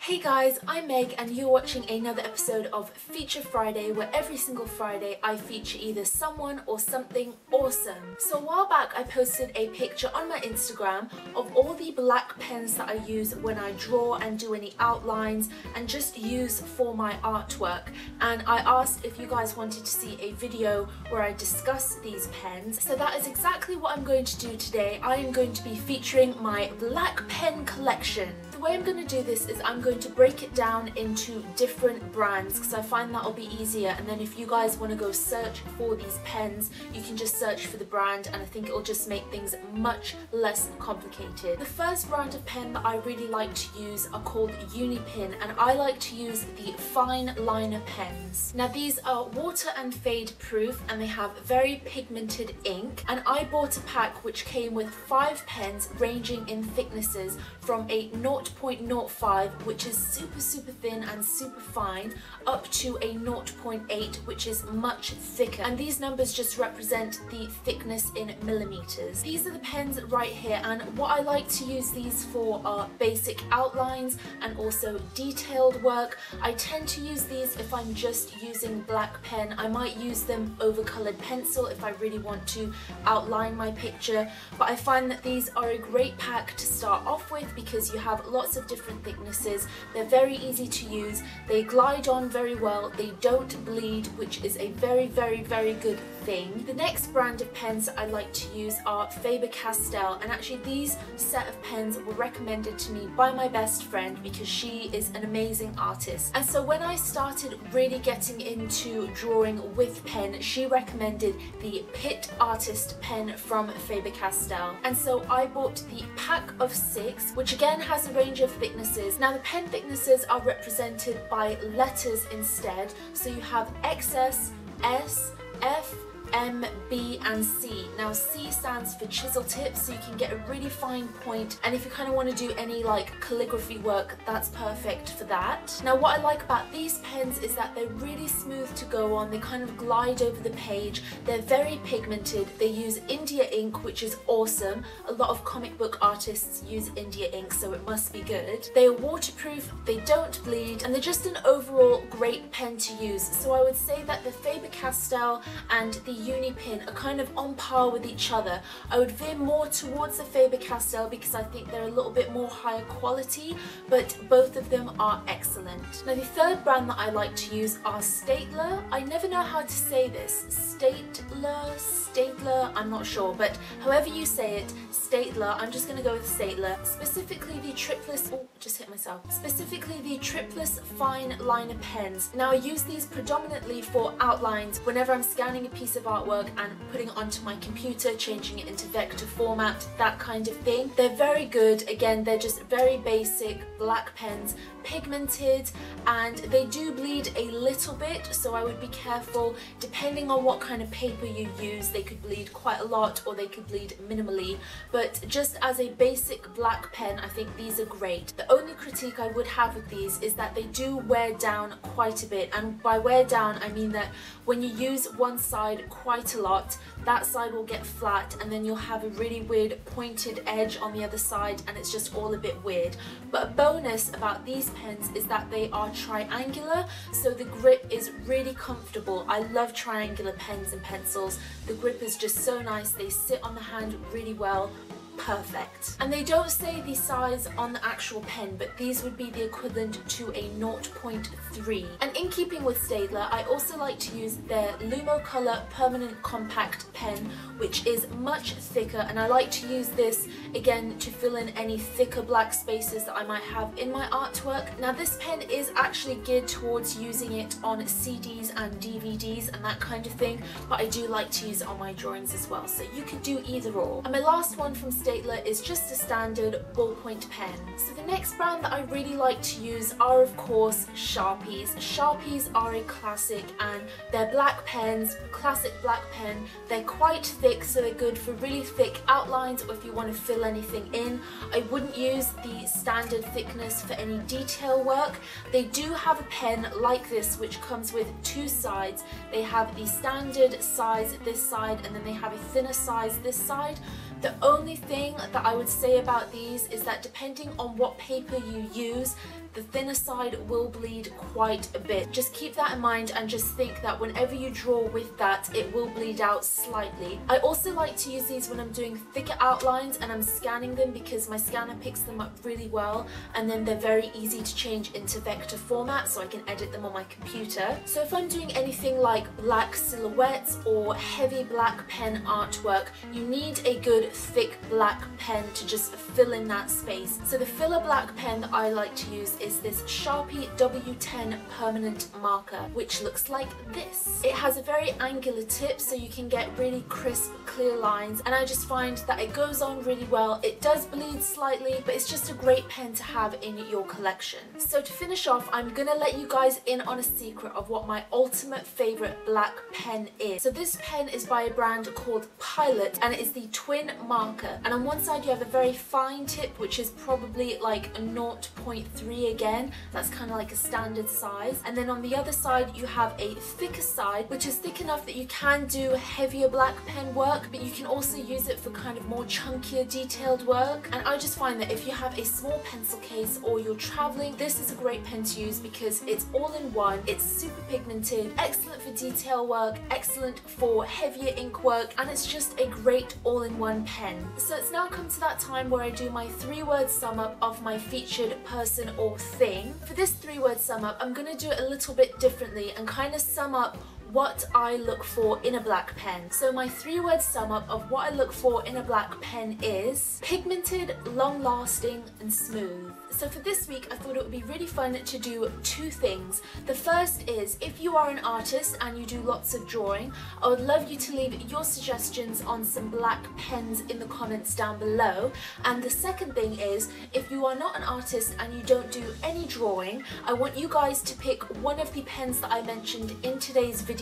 Hey guys, I'm Meg and you're watching another episode of Feature Friday, where every single Friday I feature either someone or something awesome. So a while back I posted a picture on my Instagram of all the black pens that I use when I draw and do any outlines and just use for my artwork, and I asked if you guys wanted to see a video where I discuss these pens. So that is exactly what I'm going to do today. I am going to be featuring my black pen collection. The way I'm going to do this is I'm going to break it down into different brands because I find that'll be easier, and then if you guys want to go search for these pens you can just search for the brand, and I think it'll just make things much less complicated. The first brand of pen that I really like to use are called Unipin, and I like to use the fine liner pens. Now these are water and fade proof and they have very pigmented ink, and I bought a pack which came with 5 pens ranging in thicknesses from a 0.05, which is super thin and super fine, up to a 0.8, which is much thicker, and these numbers just represent the thickness in millimeters. These are the pens right here, and what I like to use these for are basic outlines and also detailed work. I tend to use these if I'm just using black pen. I might use them over colored pencil if I really want to outline my picture, but I find that these are a great pack to start off with because you have lots of different thicknesses. They're very easy to use, they glide on very well, they don't bleed, which is a very good thing. The next brand of pens I like to use are FaberCastell, and actually these set of pens were recommended to me by my best friend because she is an amazing artist, and so when I started really getting into drawing with pen, she recommended the Pit Artist pen from FaberCastell, and so I bought the pack of 6, which again has a range of thicknesses. Now the pen thicknesses are represented by letters instead, so you have XS, S, F, M, B and C. Now C stands for chisel tip, so you can get a really fine point, and if you kind of want to do any like calligraphy work, that's perfect for that. Now what I like about these pens is that they're really smooth to go on, they kind of glide over the page, they're very pigmented, they use India ink, which is awesome. A lot of comic book artists use India ink, so it must be good. They are waterproof, they don't bleed, and they're just an overall great pen to use. So I would say that the Faber-Castell and the Unipin are kind of on par with each other. I would veer more towards the Faber-Castell because I think they're a little bit more higher quality, but both of them are excellent. Now the third brand that I like to use are Staedtler. I never know how to say this. Staedtler, I'm not sure, but however you say it, Staedtler, I'm just going to go with Staedtler. Specifically the Triplus, oh, just hit myself. Specifically the Triplus fine liner pens. Now I use these predominantly for outlines whenever I'm scanning a piece of artwork and putting it onto my computer, changing it into vector format, that kind of thing. They're very good. Again, they're just very basic black pens, pigmented, and they do bleed a little bit, so I would be careful. Depending on what kind of paper you use, they could bleed quite a lot or they could bleed minimally, but just as a basic black pen, I think these are great. The only critique I would have with these is that they do wear down quite a bit, and by wear down I mean that when you use one side quite a lot, that side will get flat and then you'll have a really weird pointed edge on the other side, and it's just all a bit weird. But a bonus about these pens is that they are triangular, so the grip is really comfortable. I love triangular pens and pencils. The grip is just so nice, they sit on the hand really well. Perfect. And they don't say the size on the actual pen, but these would be the equivalent to a 0.3. And in keeping with Staedtler, I also like to use their Lumo Color Permanent Compact pen, which is much thicker, and I like to use this again to fill in any thicker black spaces that I might have in my artwork. Now this pen is actually geared towards using it on CDs and DVDs and that kind of thing, but I do like to use it on my drawings as well, so you could do either or. And my last one from Staedtler is just a standard ballpoint pen. So the next brand that I really like to use are of course Sharpies. Sharpies are a classic, and they're black pens, classic black pen. They're quite thick, so they're good for really thick outlines or if you want to fill anything in. I wouldn't use the standard thickness for any detail work. They do have a pen like this which comes with 2 sides. They have the standard size this side, and then they have a thinner size this side. The only thing that I would say about these is that depending on what paper you use, the thinner side will bleed quite a bit. Just keep that in mind and just think that whenever you draw with that, it will bleed out slightly. I also like to use these when I'm doing thicker outlines and I'm scanning them because my scanner picks them up really well, and then they're very easy to change into vector format so I can edit them on my computer. So if I'm doing anything like black silhouettes or heavy black pen artwork, you need a good thick black pen to just fill in that space. So the filler black pen that I like to use is this Sharpie W10 permanent marker, which looks like this. It has a very angular tip so you can get really crisp, clear lines, and I just find that it goes on really well. It does bleed slightly, but it's just a great pen to have in your collection. So to finish off, I'm gonna let you guys in on a secret of what my ultimate favorite black pen is. So this pen is by a brand called Pilot, and it is the twin marker, and on one side you have a very fine tip, which is probably like a 0.3 again. That's kind of like a standard size, and then on the other side you have a thicker side, which is thick enough that you can do heavier black pen work, but you can also use it for kind of more chunkier detailed work. And I just find that if you have a small pencil case or you're traveling, this is a great pen to use because it's all in one, it's super pigmented, excellent for detail work, excellent for heavier ink work, and it's just a great all-in-one pen. So it's now come to that time where I do my 3-word sum up of my featured person or thing. For this 3-word sum up, I'm gonna do it a little bit differently and kind of sum up what I look for in a black pen. So my 3-word sum up of what I look for in a black pen is pigmented, long-lasting, and smooth. So for this week, I thought it would be really fun to do 2 things. The first is, if you are an artist and you do lots of drawing, I would love you to leave your suggestions on some black pens in the comments down below. And the second thing is, if you are not an artist and you don't do any drawing, I want you guys to pick one of the pens that I mentioned in today's video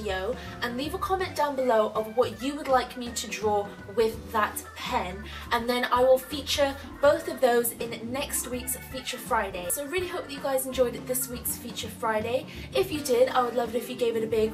and leave a comment down below of what you would like me to draw with that pen, and then I will feature both of those in next week's Feature Friday. So I really hope that you guys enjoyed this week's Feature Friday. If you did, I would love it if you gave it a big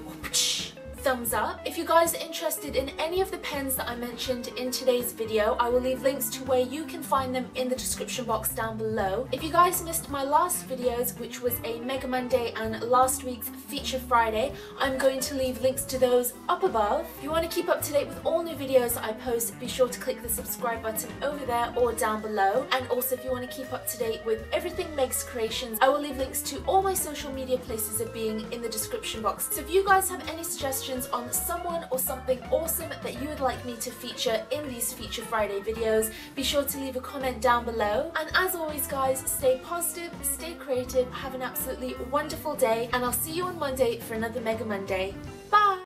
thumbs up. If you guys are interested in any of the pens that I mentioned in today's video, I will leave links to where you can find them in the description box down below. If you guys missed my last videos, which was a Mega Monday and last week's Feature Friday, I'm going to leave links to those up above. If you want to keep up to date with all new videos that I post, be sure to click the subscribe button over there or down below. And also, if you want to keep up to date with everything Megs Creations, I will leave links to all my social media places of being in the description box. So if you guys have any suggestions on someone or something awesome that you would like me to feature in these Feature Friday videos, be sure to leave a comment down below. And as always guys, stay positive, stay creative, have an absolutely wonderful day, and I'll see you on Monday for another Mega Monday. Bye!